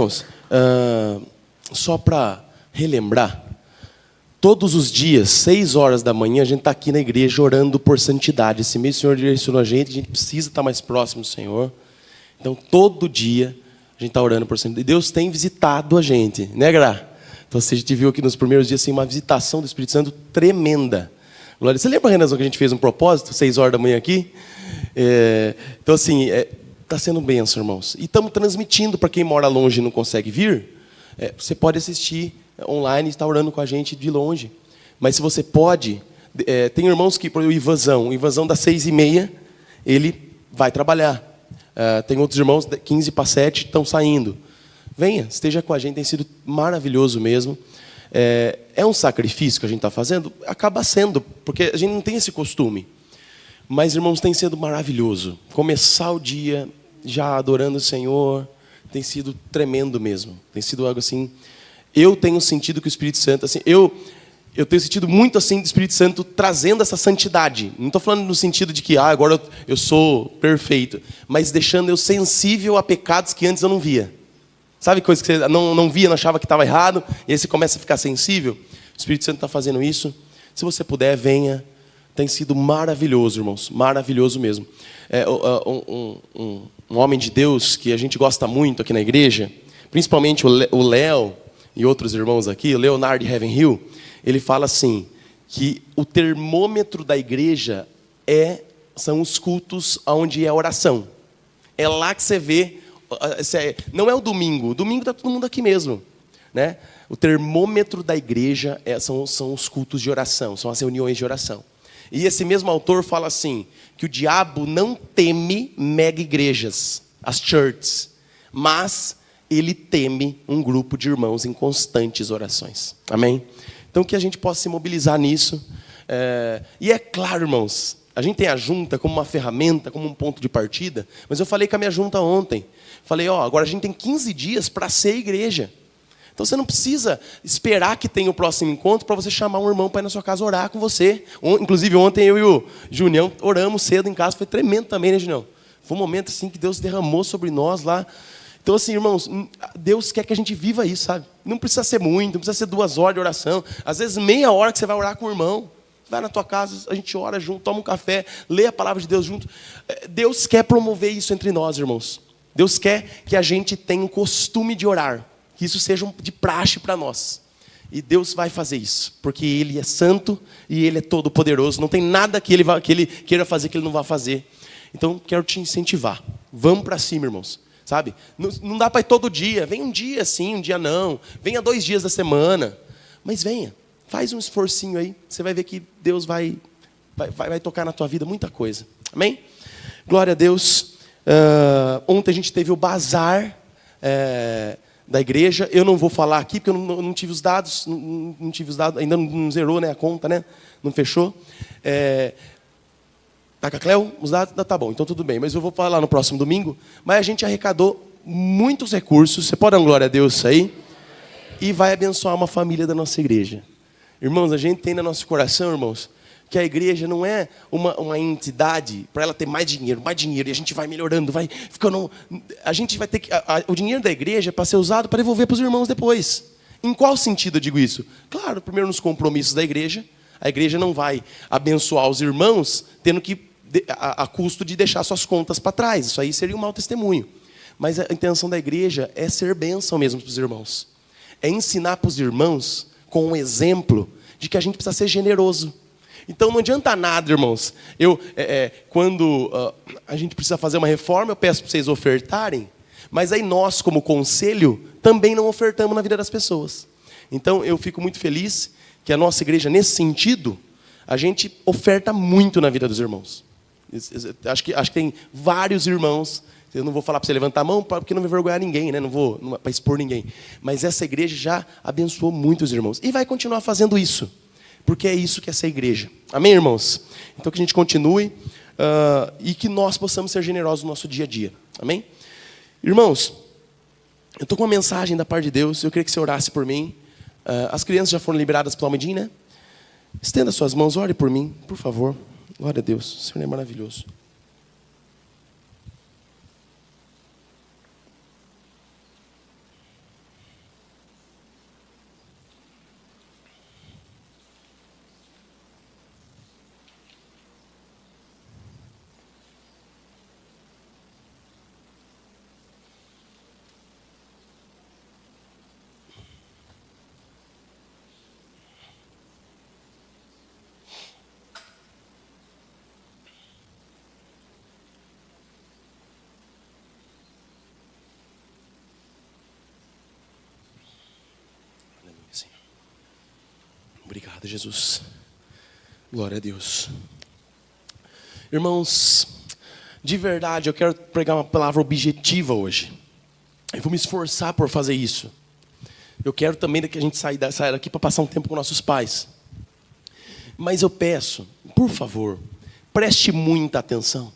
Irmãos, só para relembrar, todos os dias, 6 horas da manhã, a gente está aqui na igreja orando por santidade. Esse mês o Senhor direcionou a gente precisa estar mais próximo do Senhor. Então, todo dia, a gente está orando por santidade. E Deus tem visitado a gente, né, Gra? Então, a gente viu aqui nos primeiros dias assim, uma visitação do Espírito Santo tremenda. Glória. Você lembra, Renanzão, que a gente fez um propósito, 6 horas da manhã aqui? Então, assim, está sendo bênção, irmãos. E estamos transmitindo para quem mora longe e não consegue vir. Você pode assistir online e estar orando com a gente de longe. Mas se você pode, tem irmãos que, por exemplo, o Ivanzão das 6h30, ele vai trabalhar. Tem outros irmãos, 6:45, estão saindo. Venha, esteja com a gente, tem sido maravilhoso mesmo. É um sacrifício que a gente está fazendo? Acaba sendo, porque a gente não tem esse costume. Mas, irmãos, tem sido maravilhoso. Começar o dia já adorando o Senhor tem sido tremendo mesmo. Tem sido algo assim. Eu tenho sentido que o Espírito Santo, assim, eu tenho sentido muito assim do Espírito Santo trazendo essa santidade. Não estou falando no sentido de que agora eu sou perfeito, mas deixando eu sensível a pecados que antes eu não via. Sabe coisa que você não via, não achava que estava errado, e aí você começa a ficar sensível? O Espírito Santo está fazendo isso. Se você puder, venha. Tem sido maravilhoso, irmãos, maravilhoso mesmo. Um homem de Deus que a gente gosta muito aqui na igreja, principalmente o Léo e outros irmãos aqui, o Leonard Ravenhill, ele fala assim, que o termômetro da igreja são os cultos onde é oração. É lá que você vê, não é o domingo está todo mundo aqui mesmo, né? O termômetro da igreja são os cultos de oração, são as reuniões de oração. E esse mesmo autor fala assim, que o diabo não teme mega igrejas, as churches, mas ele teme um grupo de irmãos em constantes orações. Amém? Então que a gente possa se mobilizar nisso. E é claro, irmãos, a gente tem a junta como uma ferramenta, como um ponto de partida, mas eu falei com a minha junta ontem. Falei, agora a gente tem 15 dias para ser igreja. Então você não precisa esperar que tenha o próximo encontro para você chamar um irmão para ir na sua casa orar com você. Inclusive ontem eu e o Junião oramos cedo em casa, foi tremendo também, né, Junião? Foi um momento assim que Deus derramou sobre nós lá. Então assim, irmãos, Deus quer que a gente viva isso, sabe? Não precisa ser muito, não precisa ser 2 horas de oração. Às vezes meia hora que você vai orar com o irmão. Vai na tua casa, a gente ora junto, toma um café, lê a palavra de Deus junto. Deus quer promover isso entre nós, irmãos. Deus quer que a gente tenha o costume de orar. Que isso seja de praxe para nós. E Deus vai fazer isso, porque Ele é santo e Ele é todo poderoso. Não tem nada que Ele queira fazer que Ele não vai fazer. Então, quero te incentivar. Vamos para cima, irmãos. Sabe? Não dá para ir todo dia. Vem um dia sim, um dia não. Venha 2 dias da semana. Mas venha. Faz um esforcinho aí. Você vai ver que Deus vai tocar na tua vida muita coisa. Amém? Glória a Deus. Ontem a gente teve o bazar da igreja. Eu não vou falar aqui porque eu não tive os dados, não tive os dados, ainda não zerou, né, a conta, né? Não fechou. Tá com a Cleo? Os dados? Tá bom, então tudo bem. Mas eu vou falar no próximo domingo. Mas a gente arrecadou muitos recursos. Você pode dar glória a Deus isso aí? E vai abençoar uma família da nossa igreja. Irmãos, a gente tem no nosso coração, irmãos, que a igreja não é uma entidade para ela ter mais dinheiro, e a gente vai melhorando, vai ficando. A gente vai ter que. O dinheiro da igreja é para ser usado para devolver para os irmãos depois. Em qual sentido eu digo isso? Claro, primeiro nos compromissos da igreja. A igreja não vai abençoar os irmãos tendo que a custo de deixar suas contas para trás. Isso aí seria um mau testemunho. Mas a intenção da igreja é ser bênção mesmo para os irmãos. É ensinar para os irmãos com um exemplo de que a gente precisa ser generoso. Então não adianta nada, irmãos. Quando a gente precisa fazer uma reforma, eu peço para vocês ofertarem, mas aí nós, como conselho, também não ofertamos na vida das pessoas. Então eu fico muito feliz que a nossa igreja, nesse sentido, a gente oferta muito na vida dos irmãos. Acho que tem vários irmãos. Eu não vou falar para você levantar a mão, porque não vai envergonhar ninguém, né? Não vou para expor ninguém. Mas essa igreja já abençoou muitos irmãos. E vai continuar fazendo isso. Porque é isso que é essa igreja. Amém, irmãos? Então que a gente continue e que nós possamos ser generosos no nosso dia a dia. Amém? Irmãos, eu estou com uma mensagem da parte de Deus. Eu queria que você orasse por mim. As crianças já foram liberadas pelo Almedinho, né? Estenda suas mãos, ore por mim, por favor. Glória a Deus. O Senhor é maravilhoso. Obrigado, Jesus. Glória a Deus. Irmãos, de verdade, eu quero pregar uma palavra objetiva hoje. Eu vou me esforçar por fazer isso. Eu quero também que a gente saia daqui para passar um tempo com nossos pais. Mas eu peço, por favor, preste muita atenção.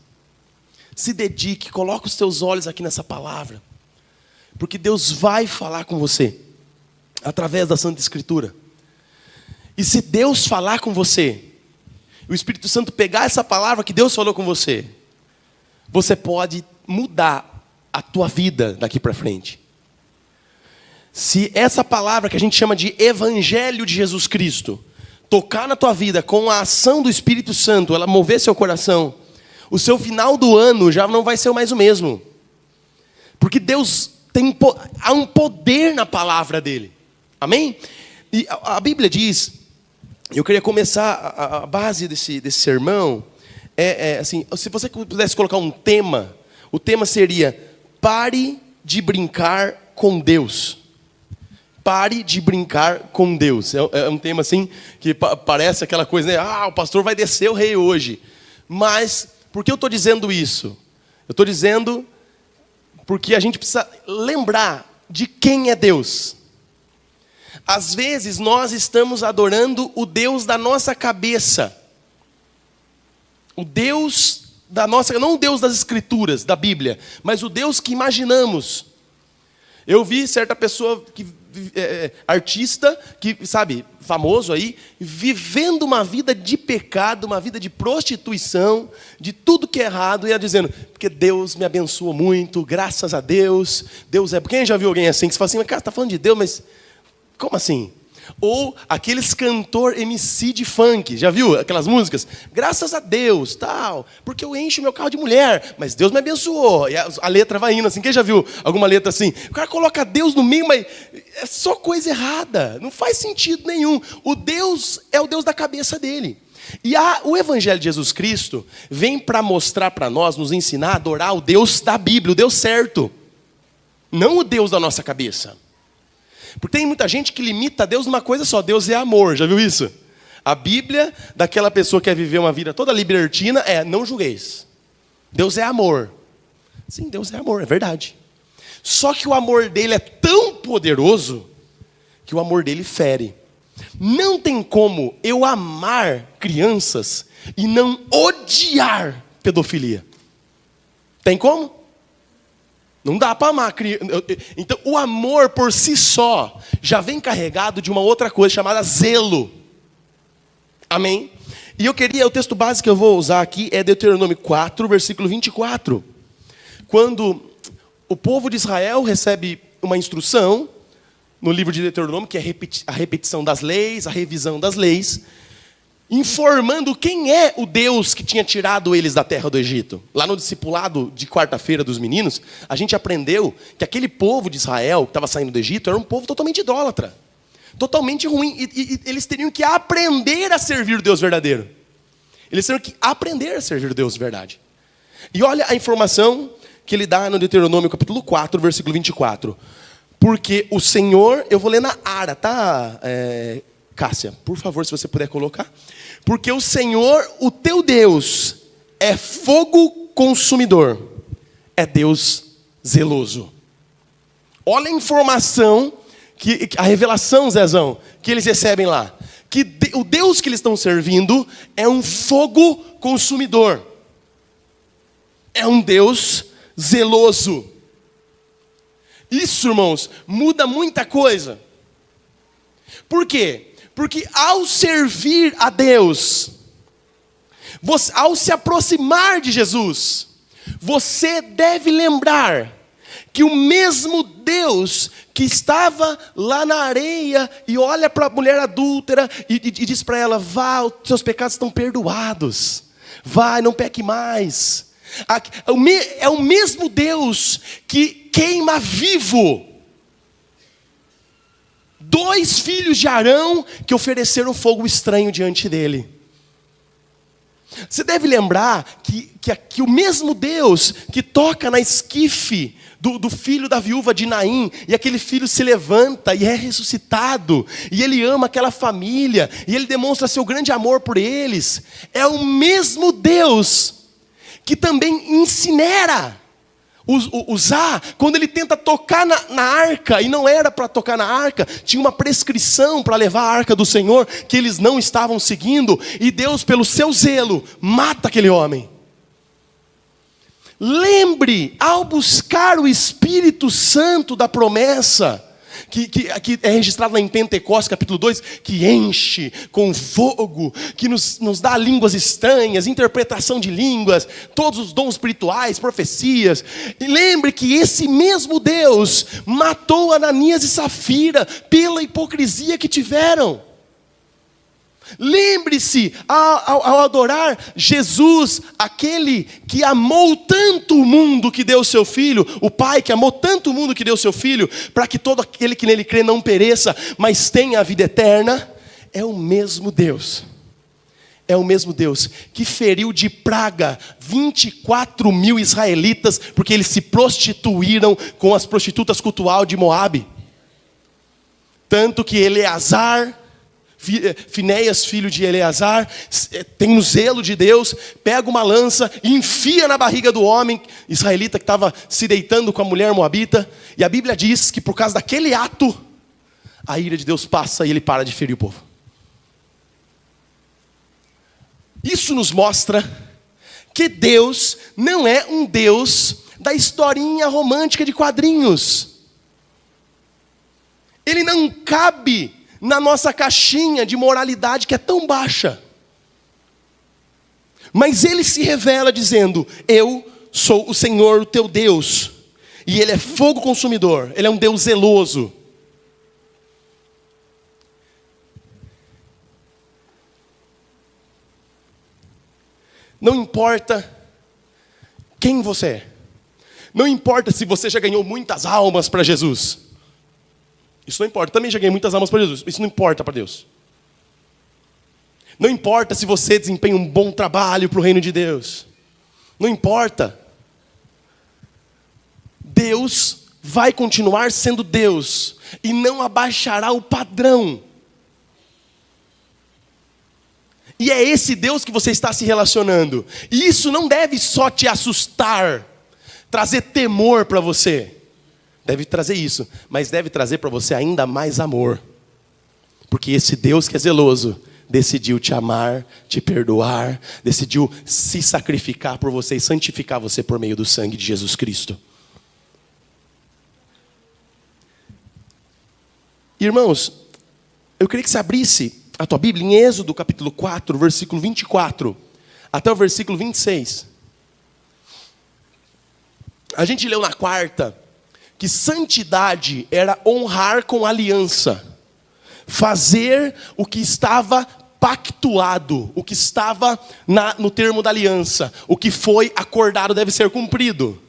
Se dedique, coloque os teus olhos aqui nessa palavra. Porque Deus vai falar com você através da Santa Escritura. E se Deus falar com você, o Espírito Santo pegar essa palavra que Deus falou com você, você pode mudar a tua vida daqui para frente. Se essa palavra que a gente chama de Evangelho de Jesus Cristo tocar na tua vida com a ação do Espírito Santo, ela mover seu coração, o seu final do ano já não vai ser mais o mesmo. Porque Deus há um poder na palavra dele. Amém? E a Bíblia diz, eu queria começar a base desse sermão, assim, se você pudesse colocar um tema, o tema seria: pare de brincar com Deus. Pare de brincar com Deus. É um tema assim, que parece aquela coisa, né? O pastor vai descer o rei hoje. Mas, por que eu estou dizendo isso? Eu estou dizendo porque a gente precisa lembrar de quem é Deus. Às vezes nós estamos adorando o Deus da nossa cabeça. O Deus da nossa, não o Deus das Escrituras, da Bíblia, mas o Deus que imaginamos. Eu vi certa pessoa, artista, que, sabe, famoso aí, vivendo uma vida de pecado, uma vida de prostituição, de tudo que é errado, e ela dizendo, porque Deus me abençoou muito, graças a Deus, Deus é... Quem já viu alguém assim, que você fala assim, mas cara, você está falando de Deus, mas como assim? Ou aqueles cantor MC de funk, já viu aquelas músicas? Graças a Deus, tal, porque eu encho meu carro de mulher, mas Deus me abençoou. E a letra vai indo assim, quem já viu alguma letra assim? O cara coloca Deus no meio, mas é só coisa errada, não faz sentido nenhum. O Deus é o Deus da cabeça dele. E o Evangelho de Jesus Cristo vem para mostrar para nós, nos ensinar a adorar o Deus da Bíblia, o Deus certo, não o Deus da nossa cabeça. Porque tem muita gente que limita a Deus numa coisa só: Deus é amor, já viu isso? A Bíblia daquela pessoa que quer viver uma vida toda libertina é: não julgueis. Deus é amor. Sim, Deus é amor, é verdade. Só que o amor dele é tão poderoso que o amor dele fere. Não tem como eu amar crianças e não odiar pedofilia. Tem como? Não dá para amar. Então, o amor por si só já vem carregado de uma outra coisa chamada zelo. Amém? E o texto básico que eu vou usar aqui é Deuteronômio 4, versículo 24. Quando o povo de Israel recebe uma instrução no livro de Deuteronômio, que é a repetição das leis, a revisão das leis, informando quem é o Deus que tinha tirado eles da terra do Egito. Lá no discipulado de quarta-feira dos meninos, a gente aprendeu que aquele povo de Israel que estava saindo do Egito era um povo totalmente idólatra, totalmente ruim, e eles teriam que aprender a servir o Deus verdadeiro. Eles teriam que aprender a servir o Deus de verdade. E olha a informação que ele dá no Deuteronômio capítulo 4, versículo 24. Porque o Senhor, eu vou ler na Ara, tá, Cássia, por favor, se você puder colocar. Porque o Senhor, o teu Deus, é fogo consumidor, é Deus zeloso. Olha a informação, a revelação, Zezão, que eles recebem lá. Que o Deus que eles estão servindo é um fogo consumidor. É um Deus zeloso. Isso, irmãos, muda muita coisa. Por quê? Porque ao servir a Deus, ao se aproximar de Jesus, você deve lembrar que o mesmo Deus que estava lá na areia e olha para a mulher adúltera e diz para ela: vá, os seus pecados estão perdoados, vai, não peque mais. É o mesmo Deus que queima vivo 2 filhos de Arão que ofereceram fogo estranho diante dele. Você deve lembrar que o mesmo Deus que toca na esquife do filho da viúva de Naim, e aquele filho se levanta e é ressuscitado, e ele ama aquela família, e ele demonstra seu grande amor por eles. É o mesmo Deus que também incinera Uzá, quando ele tenta tocar na arca, e não era para tocar na arca, tinha uma prescrição para levar a arca do Senhor, que eles não estavam seguindo, e Deus, pelo seu zelo, mata aquele homem. Lembre, ao buscar o Espírito Santo da promessa, que é registrado lá em Pentecostes, capítulo 2, que enche com fogo, que nos dá línguas estranhas, interpretação de línguas, todos os dons espirituais, profecias. E lembre que esse mesmo Deus matou Ananias e Safira pela hipocrisia que tiveram. Lembre-se, ao adorar Jesus, aquele que amou tanto o mundo que deu o seu Filho, o Pai que amou tanto o mundo que deu o seu Filho, para que todo aquele que nele crê não pereça, mas tenha a vida eterna, é o mesmo Deus. É o mesmo Deus que feriu de praga 24 mil israelitas, porque eles se prostituíram com as prostitutas cultuais de Moabe. Tanto que Eleazar, Finéias, filho de Eleazar, tem um zelo de Deus, pega uma lança e enfia na barriga do homem israelita que estava se deitando com a mulher moabita. E a Bíblia diz que por causa daquele ato, a ira de Deus passa e ele para de ferir o povo. Isso nos mostra que Deus não é um Deus da historinha romântica de quadrinhos. Ele não cabe na nossa caixinha de moralidade que é tão baixa. Mas ele se revela dizendo: eu sou o Senhor, o teu Deus. E ele é fogo consumidor, ele é um Deus zeloso. Não importa quem você é. Não importa se você já ganhou muitas almas para Jesus. Isso não importa. Também já ganhei muitas almas para Jesus. Isso não importa para Deus. Não importa se você desempenha um bom trabalho para o reino de Deus. Não importa. Deus vai continuar sendo Deus e não abaixará o padrão. E é esse Deus que você está se relacionando. E isso não deve só te assustar, trazer temor para você. Deve trazer isso, mas deve trazer para você ainda mais amor. Porque esse Deus que é zeloso decidiu te amar, te perdoar, decidiu se sacrificar por você e santificar você por meio do sangue de Jesus Cristo. Irmãos, eu queria que você abrisse a tua Bíblia em Êxodo capítulo 4, versículo 24, até o versículo 26. A gente leu na quarta que santidade era honrar com aliança, fazer o que estava pactuado, o que estava no termo da aliança, o que foi acordado deve ser cumprido.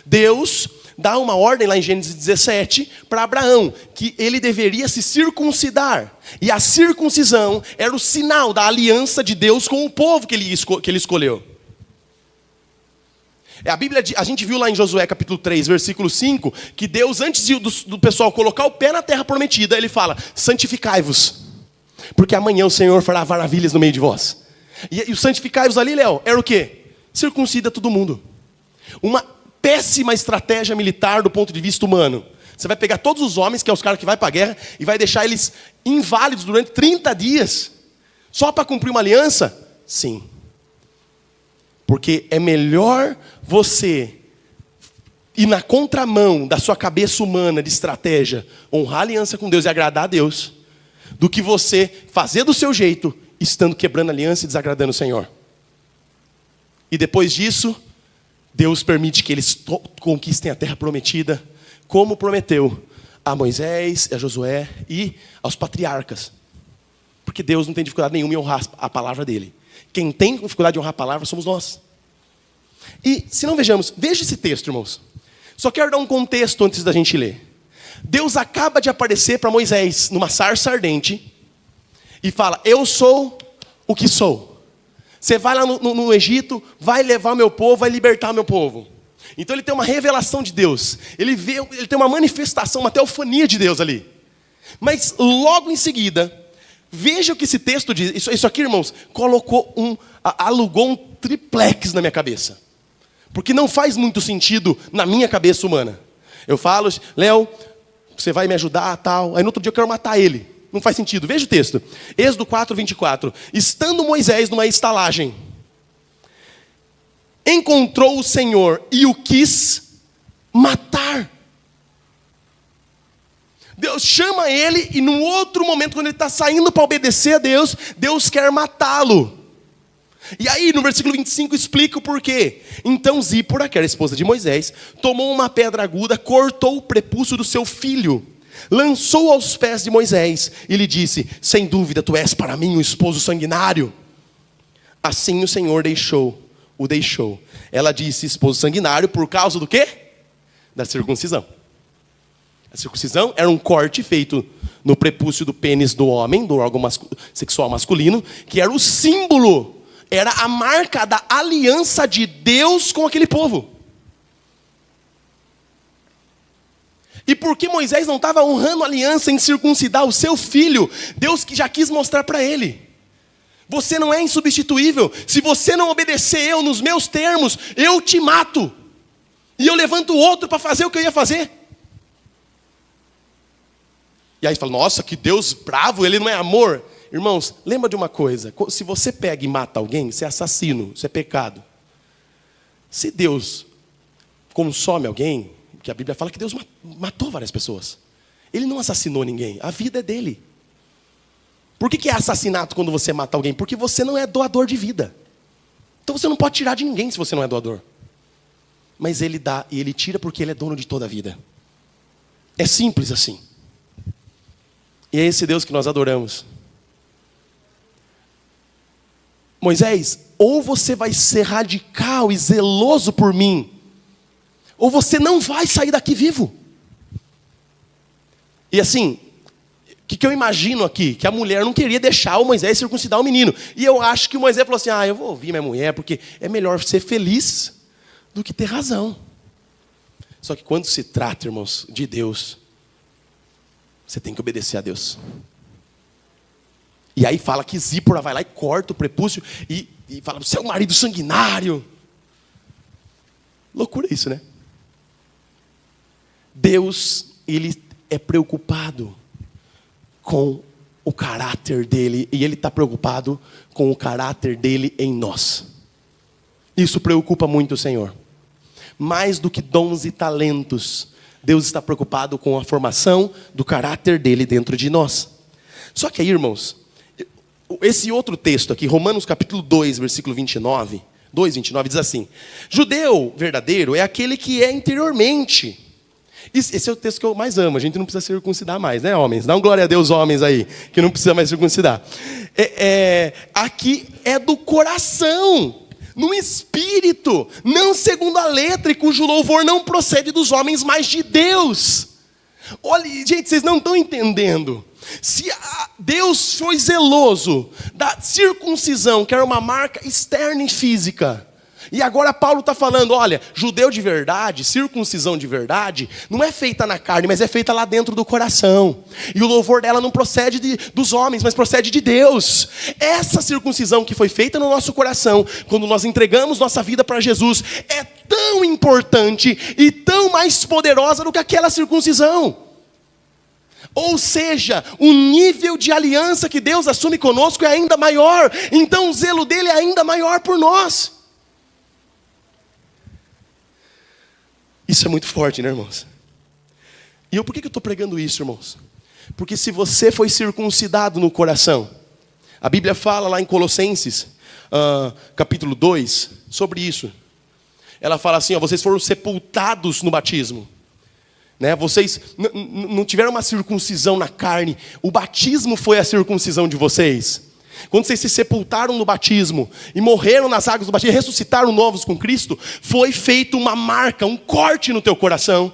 Deus dá uma ordem lá em Gênesis 17 para Abraão, que ele deveria se circuncidar, e a circuncisão era o sinal da aliança de Deus com o povo que ele escolheu. A Bíblia, a gente viu lá em Josué capítulo 3, versículo 5, que Deus, antes do pessoal colocar o pé na terra prometida, ele fala: santificai-vos, porque amanhã o Senhor fará maravilhas no meio de vós. E o santificai-vos ali, Léo, era o quê? Circuncida todo mundo. Uma péssima estratégia militar do ponto de vista humano. Você vai pegar todos os homens, que é os caras que vai para a guerra, e vai deixar eles inválidos durante 30 dias, só para cumprir uma aliança? Sim. Porque é melhor você ir na contramão da sua cabeça humana de estratégia, honrar a aliança com Deus e agradar a Deus, do que você fazer do seu jeito, estando quebrando a aliança e desagradando o Senhor. E depois disso, Deus permite que eles conquistem a terra prometida, como prometeu a Moisés, a Josué e aos patriarcas. Porque Deus não tem dificuldade nenhuma em honrar a palavra dele. Quem tem dificuldade de honrar a palavra somos nós. E se não vejamos, veja esse texto, irmãos. Só quero dar um contexto antes da gente ler. Deus acaba de aparecer para Moisés numa sarça ardente e fala: eu sou o que sou. Você vai lá no Egito, vai levar o meu povo, vai libertar o meu povo. Então ele tem uma revelação de Deus. Ele tem uma manifestação, uma teofania de Deus ali. Mas logo em seguida, veja o que esse texto diz. Isso aqui, irmãos, alugou um triplex na minha cabeça. Porque não faz muito sentido na minha cabeça humana. Eu falo, Léo, você vai me ajudar, tal. Aí no outro dia eu quero matar ele. Não faz sentido. Veja o texto. Êxodo 4, 24. Estando Moisés numa estalagem, encontrou o Senhor e o quis matar. Deus chama ele e num outro momento, quando ele está saindo para obedecer a Deus, Deus quer matá-lo. E aí no versículo 25 explica o porquê. Então Zípora, que era a esposa de Moisés, tomou uma pedra aguda, cortou o prepúcio do seu filho, lançou aos pés de Moisés e lhe disse: sem dúvida tu és para mim um esposo sanguinário. Assim o Senhor o deixou. Ela disse esposo sanguinário por causa do quê? Da circuncisão. A circuncisão era um corte feito no prepúcio do pênis do homem, do órgão sexual masculino, que era o símbolo, era a marca da aliança de Deus com aquele povo. E porque Moisés não estava honrando a aliança em circuncidar o seu filho, Deus já quis mostrar para ele: você não é insubstituível. Se você não obedecer eu nos meus termos, eu te mato. E eu levanto outro para fazer o que eu ia fazer. E aí fala, nossa, que Deus bravo, ele não é amor. Irmãos, lembra de uma coisa. Se você pega e mata alguém, isso é assassino, isso é pecado. Se Deus consome alguém, que a Bíblia fala que Deus matou várias pessoas. Ele não assassinou ninguém, a vida é dele. Por que é assassinato quando você mata alguém? Porque você não é doador de vida. Então você não pode tirar de ninguém se você não é doador. Mas ele dá e ele tira porque ele é dono de toda a vida. É simples assim. E é esse Deus que nós adoramos. Moisés, ou você vai ser radical e zeloso por mim, ou você não vai sair daqui vivo. E assim, o que eu imagino aqui? Que a mulher não queria deixar o Moisés circuncidar o menino. E eu acho que o Moisés falou assim, eu vou ouvir minha mulher, porque é melhor ser feliz do que ter razão. Só que quando se trata, irmãos, de Deus, você tem que obedecer a Deus. E aí fala que Zípora vai lá e corta o prepúcio e fala, você é um marido sanguinário. Loucura isso, né? Deus, ele é preocupado com o caráter dele. E ele está preocupado com o caráter dele em nós. Isso preocupa muito o Senhor. Mais do que dons e talentos, Deus está preocupado com a formação do caráter dele dentro de nós. Só que aí, irmãos, esse outro texto aqui, Romanos capítulo 2, versículo 29, 2:29, diz assim: judeu verdadeiro é aquele que é interiormente. Esse é o texto que eu mais amo. A gente não precisa circuncidar mais, né, homens? Dá um glória a Deus, homens aí, que não precisa mais circuncidar. Aqui é do coração, no espírito, não segundo a letra, e cujo louvor não procede dos homens, mas de Deus. Olha, gente, vocês não estão entendendo. Se Deus foi zeloso da circuncisão, que era uma marca externa e física, e agora Paulo está falando, olha, judeu de verdade, circuncisão de verdade, não é feita na carne, mas é feita lá dentro do coração. E o louvor dela não procede dos homens, mas procede de Deus. Essa circuncisão que foi feita no nosso coração, quando nós entregamos nossa vida para Jesus, é tão importante e tão mais poderosa do que aquela circuncisão. Ou seja, o nível de aliança que Deus assume conosco é ainda maior. Então o zelo dele é ainda maior por nós. Isso é muito forte, né, irmãos? E por que eu estou pregando isso, irmãos? Porque se você foi circuncidado no coração, a Bíblia fala lá em Colossenses, capítulo 2, sobre isso. Ela fala assim, vocês foram sepultados no batismo. Né? Vocês não tiveram uma circuncisão na carne. O batismo foi a circuncisão de vocês. Quando vocês se sepultaram no batismo e morreram nas águas do batismo e ressuscitaram novos com Cristo, foi feita uma marca, um corte no teu coração,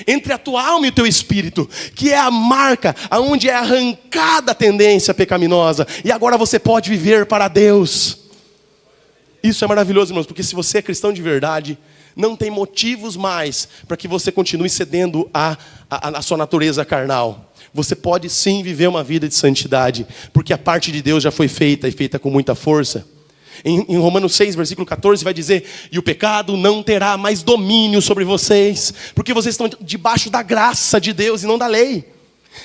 entre a tua alma e o teu espírito, que é a marca aonde é arrancada a tendência pecaminosa, e agora você pode viver para Deus. Isso é maravilhoso, irmãos, porque se você é cristão de verdade, não tem motivos mais para que você continue cedendo à sua natureza carnal. Você pode sim viver uma vida de santidade, porque a parte de Deus já foi feita e feita com muita força. Em Romanos 6, versículo 14, vai dizer: e o pecado não terá mais domínio sobre vocês, porque vocês estão debaixo da graça de Deus e não da lei.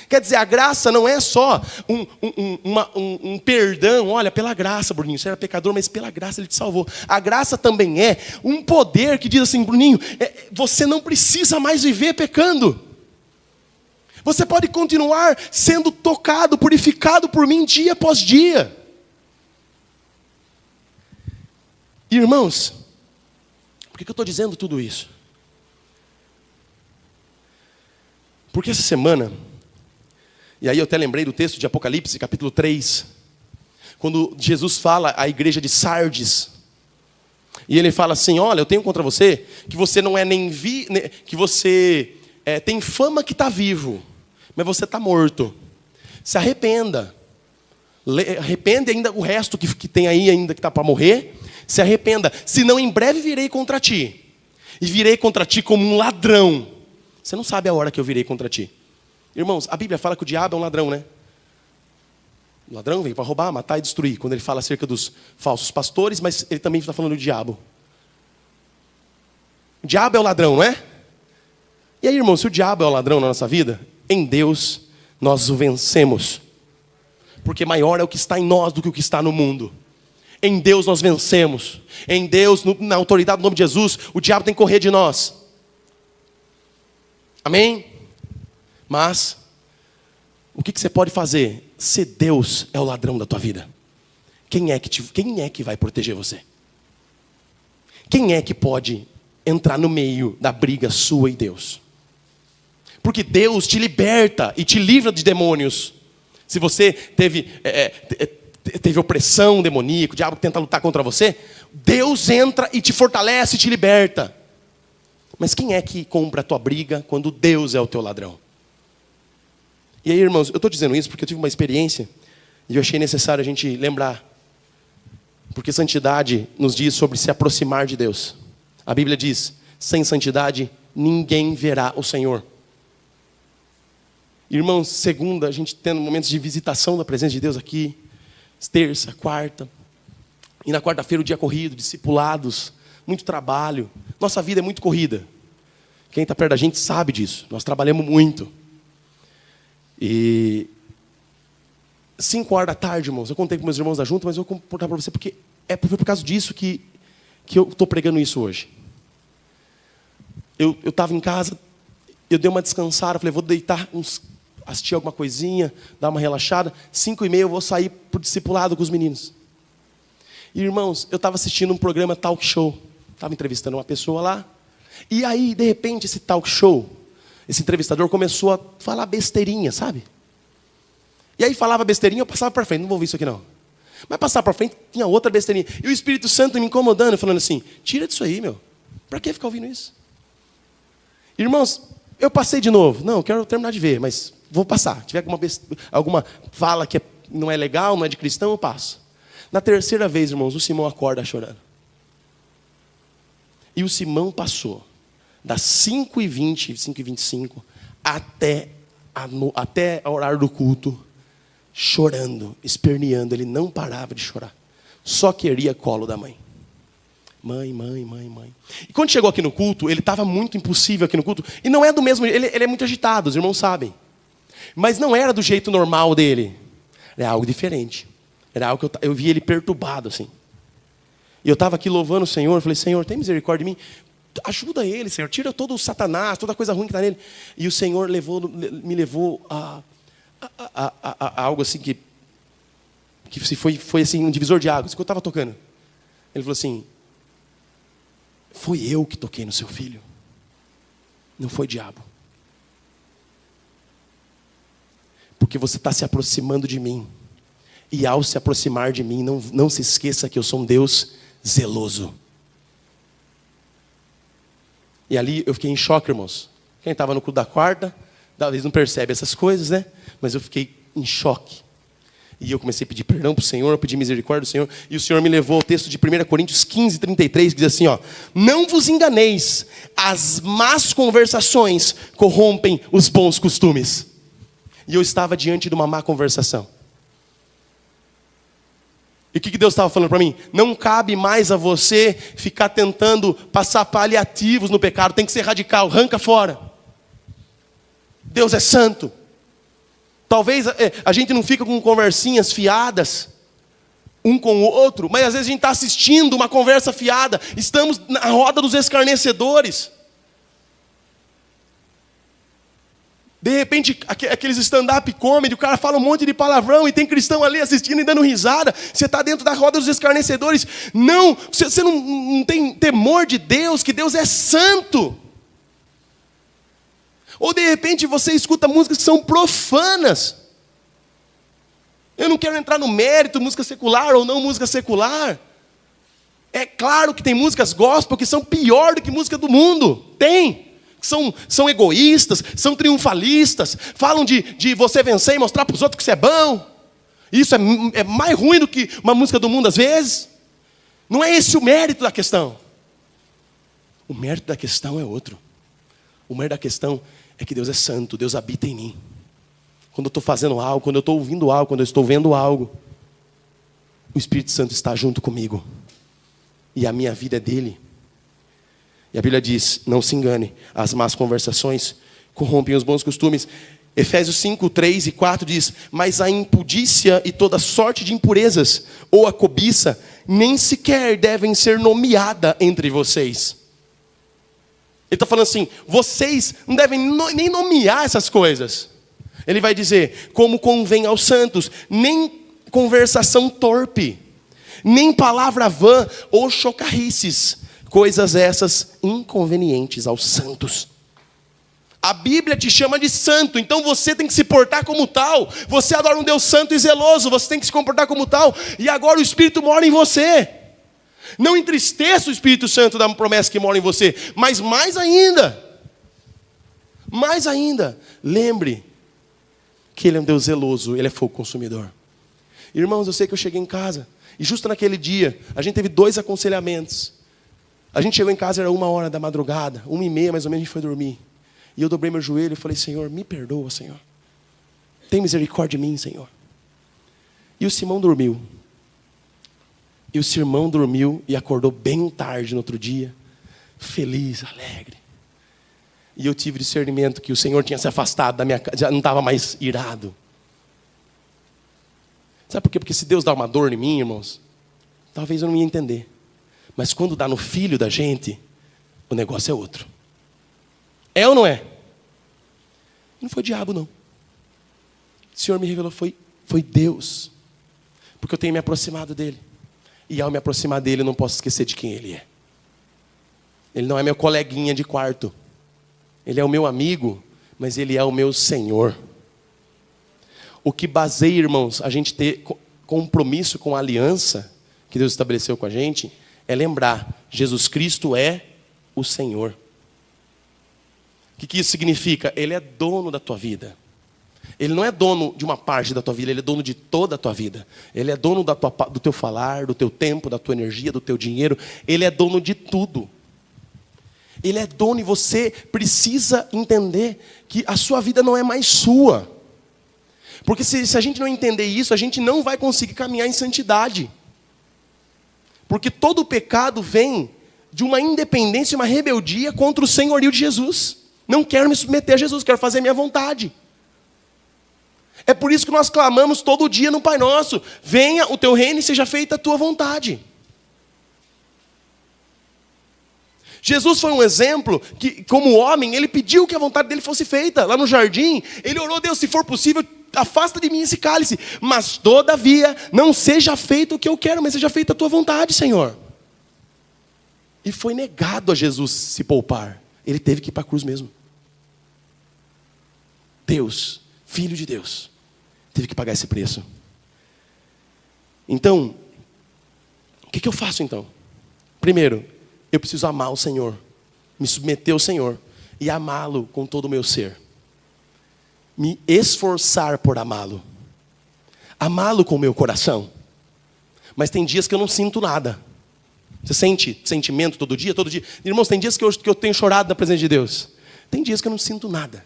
Quer dizer, a graça não é só um perdão. Olha, pela graça, Bruninho, você era pecador, mas pela graça Ele te salvou. A graça também é um poder que diz assim: Bruninho, você não precisa mais viver pecando. Você pode continuar sendo tocado, purificado por mim dia após dia. Irmãos, por que eu estou dizendo tudo isso? Porque essa semana, e aí eu até lembrei do texto de Apocalipse, capítulo 3, quando Jesus fala à igreja de Sardes, e ele fala assim: olha, eu tenho contra você, que você não é que você tem fama que está vivo, mas você está morto. Se arrependa. Arrepende ainda o resto que tem aí ainda que está para morrer. Se arrependa, senão em breve virei contra ti. E virei contra ti como um ladrão. Você não sabe a hora que eu virei contra ti. Irmãos, a Bíblia fala que o diabo é um ladrão, né? O ladrão veio para roubar, matar e destruir. Quando ele fala acerca dos falsos pastores, mas ele também está falando do diabo. O diabo é o ladrão, não é? E aí, irmãos, se o diabo é o ladrão na nossa vida, em Deus nós o vencemos. Porque maior é o que está em nós do que o que está no mundo. Em Deus nós vencemos. Em Deus, na autoridade do nome de Jesus, o diabo tem que correr de nós. Amém? Mas, o que você pode fazer? Se Deus é o ladrão da tua vida, quem é que vai proteger você? Quem é que pode entrar no meio da briga sua e Deus? Porque Deus te liberta e te livra de demônios. Se você teve opressão demoníaca, o diabo tenta lutar contra você, Deus entra e te fortalece e te liberta. Mas quem é que compra a tua briga quando Deus é o teu ladrão? E aí, irmãos, eu estou dizendo isso porque eu tive uma experiência e eu achei necessário a gente lembrar. Porque santidade nos diz sobre se aproximar de Deus. A Bíblia diz: sem santidade ninguém verá o Senhor. Irmãos, segunda, a gente tendo momentos de visitação da presença de Deus aqui. Terça, quarta. E na quarta-feira o dia corrido, discipulados, muito trabalho. Nossa vida é muito corrida. Quem está perto da gente sabe disso. Nós trabalhamos muito. E 5 horas da tarde, irmãos, eu contei com meus irmãos da junta, mas eu vou contar para você porque foi por causa disso que eu estou pregando isso hoje. Eu estava em casa, eu dei uma descansada, falei, vou deitar assistir alguma coisinha, dar uma relaxada. 5h30 eu vou sair para o discipulado com os meninos. E, irmãos, eu estava assistindo um programa talk show. Estava entrevistando uma pessoa lá. E aí, de repente, esse talk show, esse entrevistador começou a falar besteirinha, sabe? E aí falava besteirinha, eu passava para frente. Não vou ouvir isso aqui não. Mas passar para frente, tinha outra besteirinha. E o Espírito Santo me incomodando, falando assim: tira disso aí, meu. Para que ficar ouvindo isso? Irmãos, eu passei de novo. Não, quero terminar de ver, mas vou passar. Se tiver alguma fala que não é legal, não é de cristão, eu passo. Na terceira vez, irmãos, o Simão acorda chorando. E o Simão passou das 5h20, 5h25, até a horário do culto, chorando, esperneando. Ele não parava de chorar. Só queria colo da mãe. Mãe. E quando chegou aqui no culto, ele estava muito impossível aqui no culto. E não é do mesmo, ele é muito agitado, os irmãos sabem. Mas não era do jeito normal dele. Era algo diferente. Era algo que eu vi ele perturbado assim. E eu estava aqui louvando o Senhor, eu falei: Senhor, tem misericórdia de mim. Ajuda ele, Senhor. Tira todo o Satanás, toda a coisa ruim que está nele. E o Senhor me levou a algo assim que foi assim, um divisor de águas. Que eu estava tocando. Ele falou assim: foi eu que toquei no seu filho. Não foi o diabo. Porque você está se aproximando de mim. E ao se aproximar de mim, não se esqueça que eu sou um Deus zeloso. E ali eu fiquei em choque, irmãos. Quem estava no culto da quarta, talvez não percebe essas coisas, né? Mas eu fiquei em choque. E eu comecei a pedir perdão para o Senhor, pedir misericórdia do Senhor. E o Senhor me levou ao texto de 1 Coríntios 15, 33, que diz assim, ó: não vos enganeis, as más conversações corrompem os bons costumes. E eu estava diante de uma má conversação. E o que Deus estava falando para mim? Não cabe mais a você ficar tentando passar paliativos no pecado. Tem que ser radical, arranca fora. Deus é santo. Talvez a gente não fica com conversinhas fiadas um com o outro, mas às vezes a gente está assistindo uma conversa fiada. Estamos na roda dos escarnecedores. De repente, aqueles stand-up comedy, o cara fala um monte de palavrão e tem cristão ali assistindo e dando risada. Você está dentro da roda dos escarnecedores. Não, você não tem temor de Deus, que Deus é santo. Ou de repente você escuta músicas que são profanas. Eu não quero entrar no mérito, música secular ou não música secular. É claro que tem músicas gospel que são pior do que música do mundo. Tem. São egoístas, são triunfalistas, falam de você vencer e mostrar para os outros que você é bom. Isso é mais ruim do que uma música do mundo às vezes. Não é esse o mérito da questão. O mérito da questão é outro. O mérito da questão é que Deus é santo, Deus habita em mim. Quando eu estou fazendo algo, quando eu estou ouvindo algo, quando eu estou vendo algo, o Espírito Santo está junto comigo. E a minha vida é dele. E a Bíblia diz, não se engane, as más conversações corrompem os bons costumes. Efésios 5, 3 e 4 diz, mas a impudícia e toda sorte de impurezas, ou a cobiça, nem sequer devem ser nomeada entre vocês. Ele está falando assim, vocês não devem nem nomear essas coisas. Ele vai dizer, como convém aos santos, nem conversação torpe, nem palavra vã ou chocarrices, coisas essas inconvenientes aos santos. A Bíblia te chama de santo, então você tem que se portar como tal. Você adora um Deus santo e zeloso, você tem que se comportar como tal. E agora o Espírito mora em você. Não entristeça o Espírito Santo da promessa que mora em você, mas mais ainda, lembre que Ele é um Deus zeloso, Ele é fogo consumidor. Irmãos, eu sei que eu cheguei em casa, e justo naquele dia, a gente teve 2 aconselhamentos. A gente chegou em casa, era 1h da madrugada, 1h30 mais ou menos, a gente foi dormir. E eu dobrei meu joelho e falei, Senhor, me perdoa, Senhor. Tem misericórdia de mim, Senhor. E o Simão dormiu. E o Simão dormiu e acordou bem tarde no outro dia, feliz, alegre. E eu tive discernimento que o Senhor tinha se afastado da minha casa, já não estava mais irado. Sabe por quê? Porque se Deus dá uma dor em mim, irmãos, talvez eu não ia entender. Mas quando dá no filho da gente, o negócio é outro. É ou não é? Não foi o diabo, não. O Senhor me revelou, foi Deus. Porque eu tenho me aproximado dele. E ao me aproximar dele, eu não posso esquecer de quem ele é. Ele não é meu coleguinha de quarto. Ele é o meu amigo, mas ele é o meu Senhor. O que baseia, irmãos, a gente ter compromisso com a aliança que Deus estabeleceu com a gente, é lembrar, Jesus Cristo é o Senhor. O que isso significa? Ele é dono da tua vida. Ele não é dono de uma parte da tua vida, Ele é dono de toda a tua vida. Ele é dono do teu falar, do teu tempo, da tua energia, do teu dinheiro. Ele é dono de tudo. Ele é dono e você precisa entender que a sua vida não é mais sua. Porque se a gente não entender isso, a gente não vai conseguir caminhar em santidade. Porque todo o pecado vem de uma independência, uma rebeldia contra o senhorio de Jesus. Não quero me submeter a Jesus, quero fazer a minha vontade. É por isso que nós clamamos todo dia no Pai Nosso: venha o teu reino e seja feita a tua vontade. Jesus foi um exemplo que, como homem, ele pediu que a vontade dele fosse feita. Lá no jardim, ele orou: Deus, se for possível, afasta de mim esse cálice. Mas, todavia, não seja feito o que eu quero, mas seja feita a tua vontade, Senhor. E foi negado a Jesus se poupar. Ele teve que ir para a cruz mesmo. Deus, Filho de Deus, teve que pagar esse preço. Então, o que eu faço então? Primeiro, eu preciso amar o Senhor, me submeter ao Senhor e amá-lo com todo o meu ser. Me esforçar por amá-lo. amá-lo com o meu coração. Mas tem dias que eu não sinto nada. Você sente sentimento todo dia? Todo dia. Irmãos, tem dias que eu tenho chorado na presença de Deus. Tem dias que eu não sinto nada.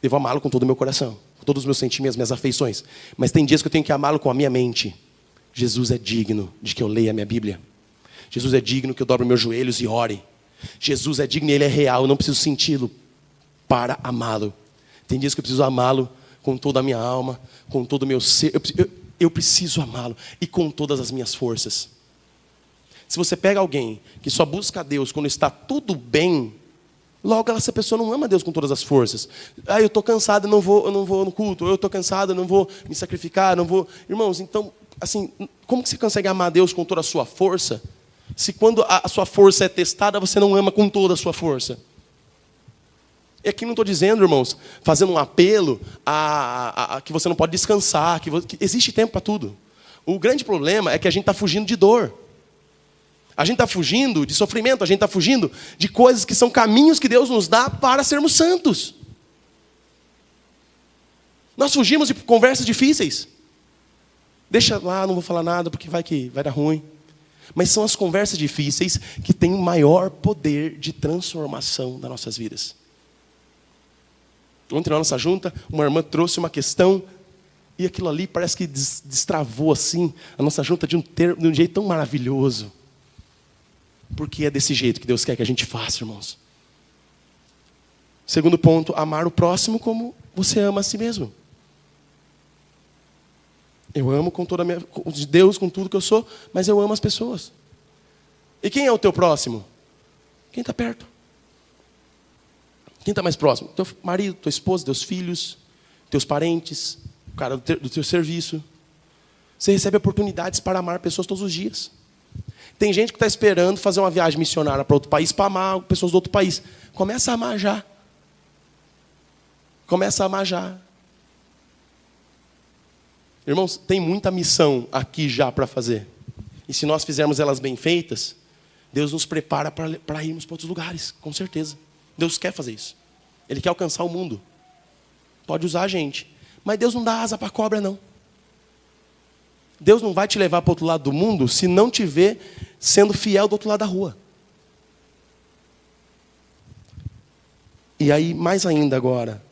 Devo amá-lo com todo o meu coração, com todos os meus sentimentos, minhas afeições. Mas tem dias que eu tenho que amá-lo com a minha mente. Jesus é digno de que eu leia a minha Bíblia. Jesus é digno que eu dobre meus joelhos e ore. Jesus é digno e Ele é real. Eu não preciso senti-lo para amá-lo. Tem dias que eu preciso amá-lo com toda a minha alma, com todo o meu ser. Eu preciso amá-lo e com todas as minhas forças. Se você pega alguém que só busca a Deus quando está tudo bem, logo essa pessoa não ama Deus com todas as forças. Eu estou cansado, eu não vou no culto. Eu estou cansado, eu não vou me sacrificar, não vou. Irmãos, então, assim, como que você consegue amar Deus com toda a sua força, se quando a sua força é testada, você não ama com toda a sua força? E aqui não estou dizendo, irmãos, fazendo um apelo a que você não pode descansar, que existe tempo para tudo. O grande problema é que a gente está fugindo de dor. A gente está fugindo de sofrimento, a gente está fugindo de coisas que são caminhos que Deus nos dá para sermos santos. Nós fugimos de conversas difíceis. Deixa lá, não vou falar nada porque vai dar ruim. Mas são as conversas difíceis que têm o maior poder de transformação das nossas vidas. Ontem na nossa junta, uma irmã trouxe uma questão e aquilo ali parece que destravou assim a nossa junta de um jeito tão maravilhoso. Porque é desse jeito que Deus quer que a gente faça, irmãos. Segundo ponto, amar o próximo como você ama a si mesmo. Eu amo com toda a minha Deus, com tudo que eu sou, mas eu amo as pessoas. E quem é o teu próximo? Quem está perto? Quem está mais próximo? Teu marido, tua esposa, teus filhos, teus parentes, o cara do teu serviço. Você recebe oportunidades para amar pessoas todos os dias. Tem gente que está esperando fazer uma viagem missionária para outro país para amar pessoas do outro país. Começa a amar já. Começa a amar já. Irmãos, tem muita missão aqui já para fazer. E se nós fizermos elas bem feitas, Deus nos prepara para irmos para outros lugares, com certeza. Deus quer fazer isso. Ele quer alcançar o mundo. Pode usar a gente. Mas Deus não dá asa para cobra, não. Deus não vai te levar para o outro lado do mundo se não te ver sendo fiel do outro lado da rua. E aí, mais ainda agora,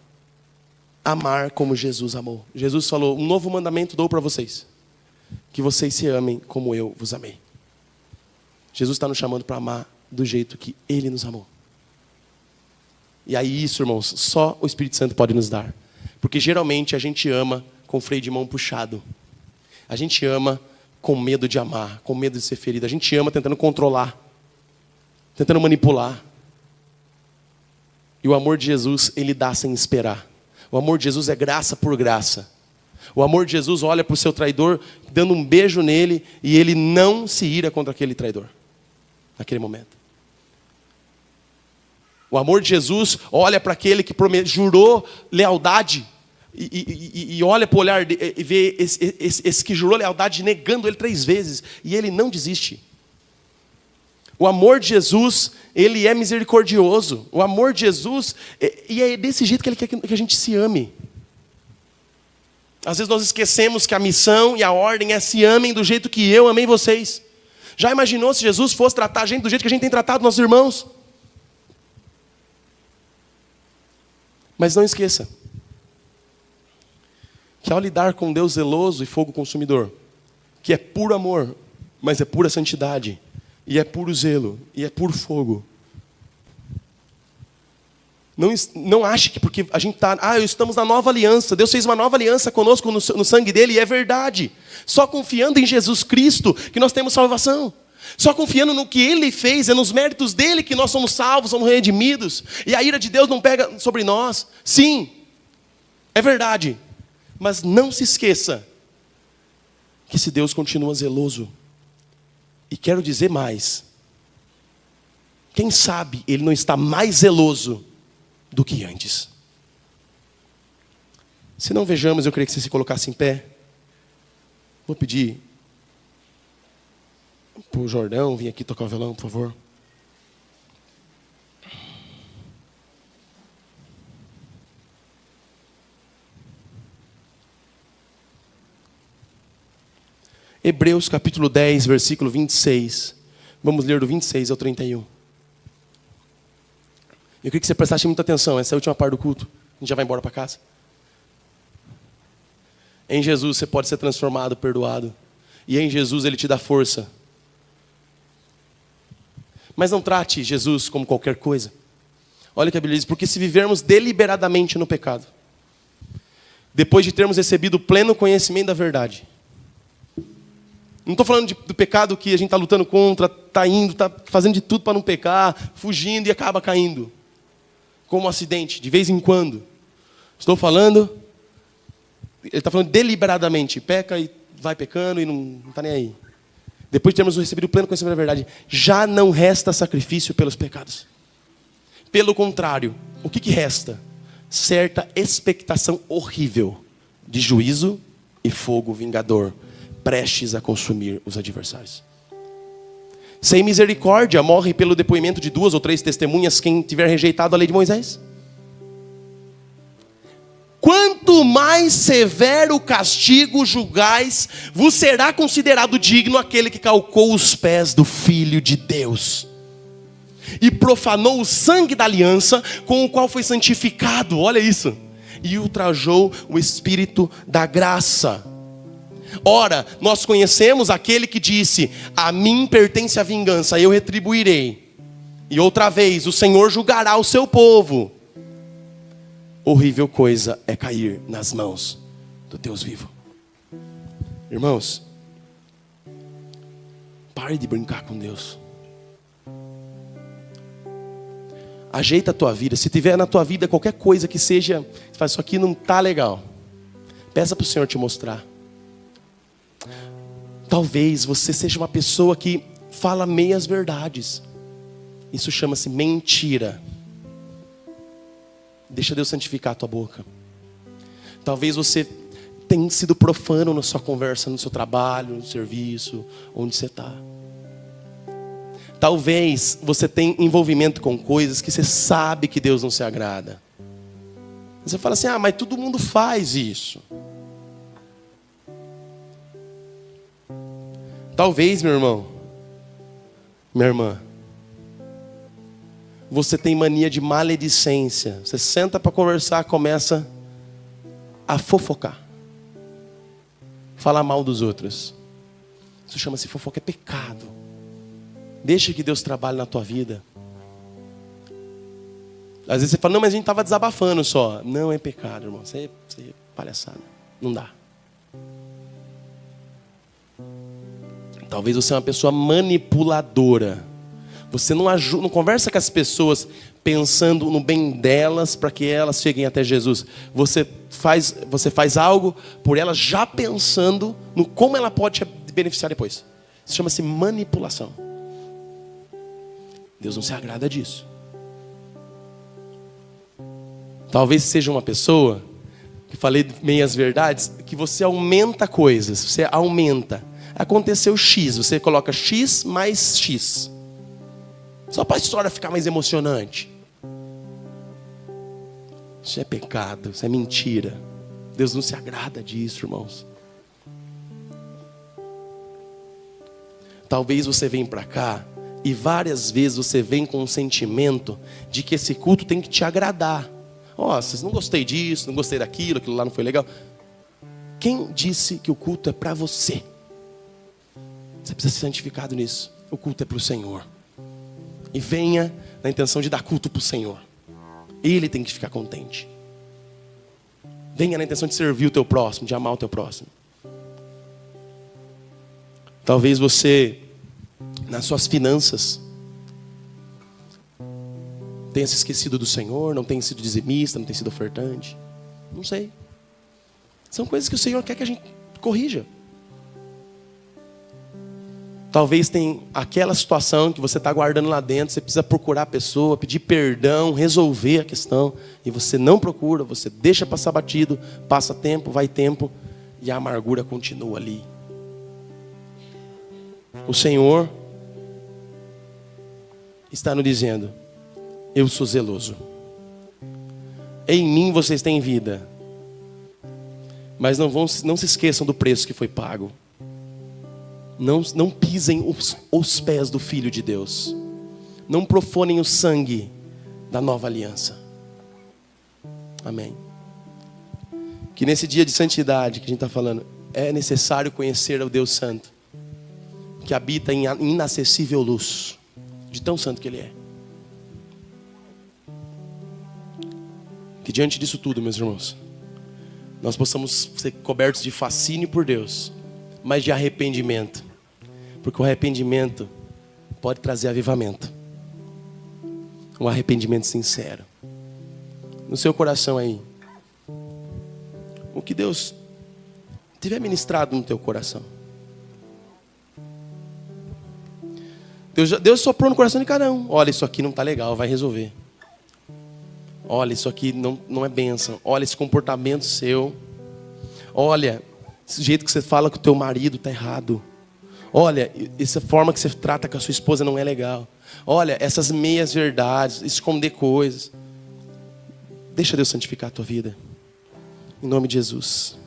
amar como Jesus amou. Jesus falou, um novo mandamento dou para vocês. Que vocês se amem como eu vos amei. Jesus está nos chamando para amar do jeito que Ele nos amou. E aí isso, irmãos, só o Espírito Santo pode nos dar. Porque geralmente a gente ama com freio de mão puxado. A gente ama com medo de amar, com medo de ser ferido. A gente ama tentando controlar, tentando manipular. E o amor de Jesus, Ele dá sem esperar. O amor de Jesus é graça por graça. O amor de Jesus olha para o seu traidor, dando um beijo nele, e ele não se ira contra aquele traidor, naquele momento. O amor de Jesus olha para aquele que jurou lealdade, e olha para o olhar e vê esse que jurou lealdade negando ele 3 vezes, e ele não desiste. O amor de Jesus, Ele é misericordioso. O amor de Jesus, e é desse jeito que Ele quer que a gente se ame. Às vezes nós esquecemos que a missão e a ordem é se amem do jeito que eu amei vocês. Já imaginou se Jesus fosse tratar a gente do jeito que a gente tem tratado nossos irmãos? Mas não esqueça que ao lidar com Deus zeloso e fogo consumidor, que é puro amor, mas é pura santidade, e é puro zelo, e é puro fogo. Não ache que porque a gente está... estamos na nova aliança. Deus fez uma nova aliança conosco no sangue dele, e é verdade. Só confiando em Jesus Cristo que nós temos salvação. Só confiando no que Ele fez, é nos méritos dEle que nós somos salvos, somos redimidos. E a ira de Deus não pega sobre nós. Sim, é verdade. Mas não se esqueça que esse Deus continua zeloso. E quero dizer mais. Quem sabe Ele não está mais zeloso do que antes. Se não vejamos, eu queria que você se colocasse em pé. Vou pedir para o Jordão vir aqui tocar o violão, por favor. Hebreus capítulo 10, versículo 26. Vamos ler do 26 ao 31. Eu queria que você prestasse muita atenção. Essa é a última parte do culto. A gente já vai embora para casa. Em Jesus você pode ser transformado, perdoado. E em Jesus Ele te dá força. Mas não trate Jesus como qualquer coisa. Olha o que a Bíblia diz. Porque se vivermos deliberadamente no pecado, depois de termos recebido o pleno conhecimento da verdade. Não estou falando do pecado que a gente está lutando contra, está indo, está fazendo de tudo para não pecar, fugindo e acaba caindo. Como um acidente, de vez em quando. Estou falando, ele está falando deliberadamente, peca e vai pecando e não está nem aí. Depois de termos recebido o pleno conhecimento da verdade, já não resta sacrifício pelos pecados. Pelo contrário, o que resta? Certa expectação horrível de juízo e fogo vingador, prestes a consumir os adversários. Sem misericórdia, morre pelo depoimento de 2 ou 3 testemunhas quem tiver rejeitado a lei de Moisés. Quanto mais severo castigo julgais, vos será considerado digno aquele que calcou os pés do Filho de Deus e profanou o sangue da aliança com o qual foi santificado, olha isso, e ultrajou o Espírito da graça. Ora, nós conhecemos aquele que disse: a mim pertence a vingança, eu retribuirei. E outra vez, o Senhor julgará o seu povo. Horrível coisa é cair nas mãos do Deus vivo. Irmãos, pare de brincar com Deus. Ajeita a tua vida. Se tiver na tua vida qualquer coisa que seja, você faz, isso aqui não está legal, peça para o Senhor te mostrar. Talvez você seja uma pessoa que fala meias verdades. Isso chama-se mentira. Deixa Deus santificar a tua boca. Talvez você tenha sido profano na sua conversa, no seu trabalho, no serviço, onde você está. Talvez você tenha envolvimento com coisas que você sabe que Deus não se agrada. Você fala assim: mas todo mundo faz isso. Talvez, meu irmão, minha irmã, você tem mania de maledicência. Você senta para conversar, começa a fofocar, falar mal dos outros. Isso chama-se fofoca, é pecado. Deixa que Deus trabalhe na tua vida. Às vezes você fala: não, mas a gente estava desabafando só. Não, é pecado, irmão. Isso é palhaçada. Não dá. Talvez você é uma pessoa manipuladora. Você não ajuda, não conversa com as pessoas pensando no bem delas para que elas cheguem até Jesus. Você faz algo por elas já pensando no como ela pode te beneficiar depois. Isso chama-se manipulação. Deus não se agrada disso. Talvez seja uma pessoa que falei meias verdades, que você aumenta coisas, você aumenta. Aconteceu X, você coloca X mais X. Só para a história ficar mais emocionante. Isso é pecado, isso é mentira. Deus não se agrada disso, irmãos. Talvez você venha para cá e várias vezes você vem com um sentimento de que esse culto tem que te agradar. Vocês não gostei disso, não gostei daquilo, aquilo lá não foi legal. Quem disse que o culto é para você? Você precisa ser santificado nisso. O culto é para o Senhor. E venha na intenção de dar culto para o Senhor. Ele tem que ficar contente. Venha na intenção de servir o teu próximo, de amar o teu próximo. Talvez você, nas suas finanças, tenha se esquecido do Senhor, não tenha sido dizimista, não tenha sido ofertante. Não sei. São coisas que o Senhor quer que a gente corrija. Talvez tenha aquela situação que você está guardando lá dentro, você precisa procurar a pessoa, pedir perdão, resolver a questão, e você não procura, você deixa passar batido, passa tempo, vai tempo, e a amargura continua ali. O Senhor está nos dizendo: eu sou zeloso. Em mim vocês têm vida. Mas não se esqueçam do preço que foi pago. Não pisem os pés do Filho de Deus. Não profanem o sangue da nova aliança. Amém. Que nesse dia de santidade que a gente está falando, é necessário conhecer o Deus Santo, que habita em inacessível luz, de tão santo que Ele é. Que diante disso tudo, meus irmãos, nós possamos ser cobertos de fascínio por Deus, mas de arrependimento, porque o arrependimento pode trazer avivamento. Um arrependimento sincero. No seu coração aí, o que Deus tiver ministrado no teu coração. Deus soprou no coração de cada um. Olha, isso aqui não está legal, vai resolver. Olha, isso aqui não é bênção. Olha, esse comportamento seu. Olha, esse jeito que você fala com o teu marido está errado. Olha, essa forma que você trata com a sua esposa não é legal. Olha, essas meias verdades, esconder coisas. Deixa Deus santificar a tua vida. Em nome de Jesus.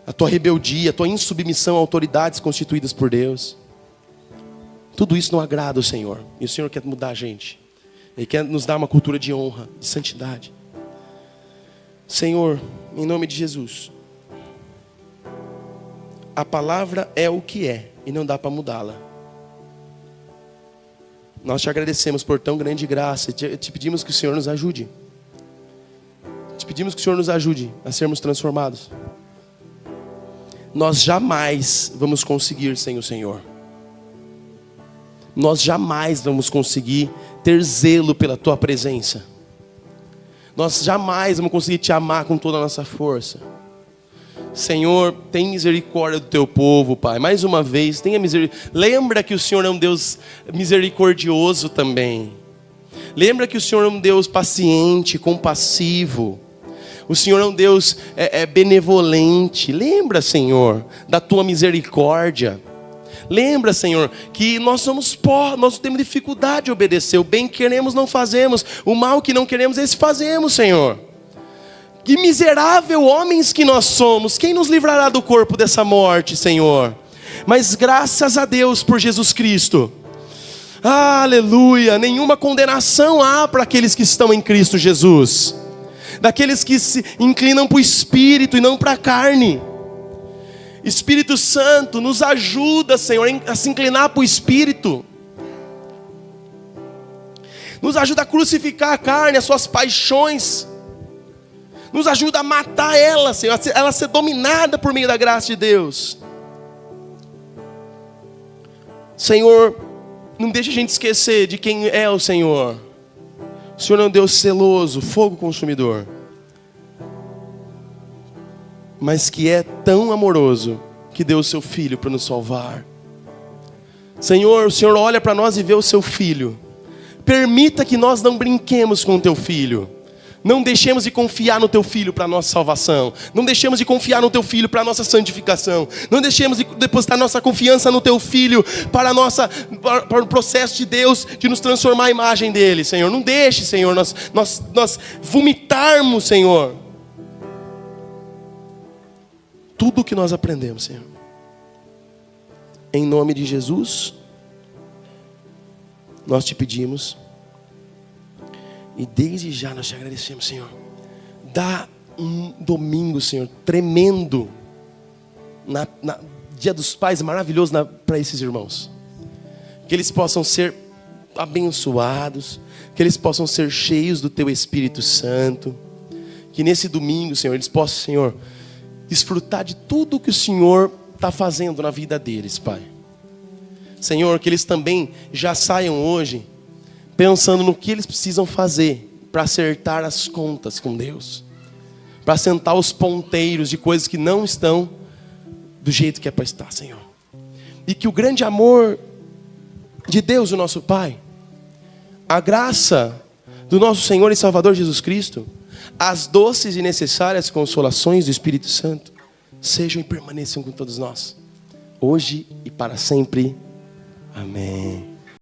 A tua rebeldia, a tua insubmissão a autoridades constituídas por Deus. Tudo isso não agrada o Senhor. E o Senhor quer mudar a gente. Ele quer nos dar uma cultura de honra, de santidade. Senhor, em nome de Jesus. A palavra é o que é e não dá para mudá-la. Nós te agradecemos por tão grande graça e te pedimos que o Senhor nos ajude. Te pedimos que o Senhor nos ajude a sermos transformados. Nós jamais vamos conseguir sem o Senhor. Nós jamais vamos conseguir ter zelo pela tua presença. Nós jamais vamos conseguir te amar com toda a nossa força. Senhor, tem misericórdia do teu povo, Pai. Mais uma vez, tenha misericórdia. Lembra que o Senhor é um Deus misericordioso também. Lembra que o Senhor é um Deus paciente, compassivo. O Senhor é um Deus benevolente. Lembra, Senhor, da tua misericórdia. Lembra, Senhor, que nós somos pó, nós temos dificuldade de obedecer. O bem que queremos não fazemos, o mal que não queremos esse fazemos, Senhor. Que miserável homens que nós somos. Quem nos livrará do corpo dessa morte, Senhor? Mas graças a Deus por Jesus Cristo. Aleluia. Nenhuma condenação há para aqueles que estão em Cristo Jesus. Daqueles que se inclinam para o Espírito e não para a carne. Espírito Santo, nos ajuda, Senhor, a se inclinar para o Espírito. Nos ajuda a crucificar a carne, as suas paixões. Nos ajuda a matar ela, Senhor, ela ser dominada por meio da graça de Deus. Senhor, não deixe a gente esquecer de quem é o Senhor. O Senhor é um Deus zeloso, fogo consumidor. Mas que é tão amoroso que deu o seu Filho para nos salvar. Senhor, o Senhor olha para nós e vê o seu Filho. Permita que nós não brinquemos com o teu Filho. Não deixemos de confiar no teu Filho para a nossa salvação. Não deixemos de confiar no teu Filho para a nossa santificação. Não deixemos de depositar nossa confiança no teu Filho para o processo de Deus de nos transformar a imagem dele, Senhor. Não deixe, Senhor, nós vomitarmos, Senhor, tudo o que nós aprendemos, Senhor. Em nome de Jesus, nós te pedimos. E desde já nós te agradecemos, Senhor. Dá um domingo, Senhor, tremendo. Dia dos Pais, maravilhoso para esses irmãos. Que eles possam ser abençoados. Que eles possam ser cheios do teu Espírito Santo. Que nesse domingo, Senhor, eles possam, Senhor, desfrutar de tudo que o Senhor está fazendo na vida deles, Pai. Senhor, que eles também já saiam hoje pensando no que eles precisam fazer para acertar as contas com Deus. Para assentar os ponteiros de coisas que não estão do jeito que é para estar, Senhor. E que o grande amor de Deus, o nosso Pai, a graça do nosso Senhor e Salvador Jesus Cristo, as doces e necessárias consolações do Espírito Santo, sejam e permaneçam com todos nós, hoje e para sempre. Amém.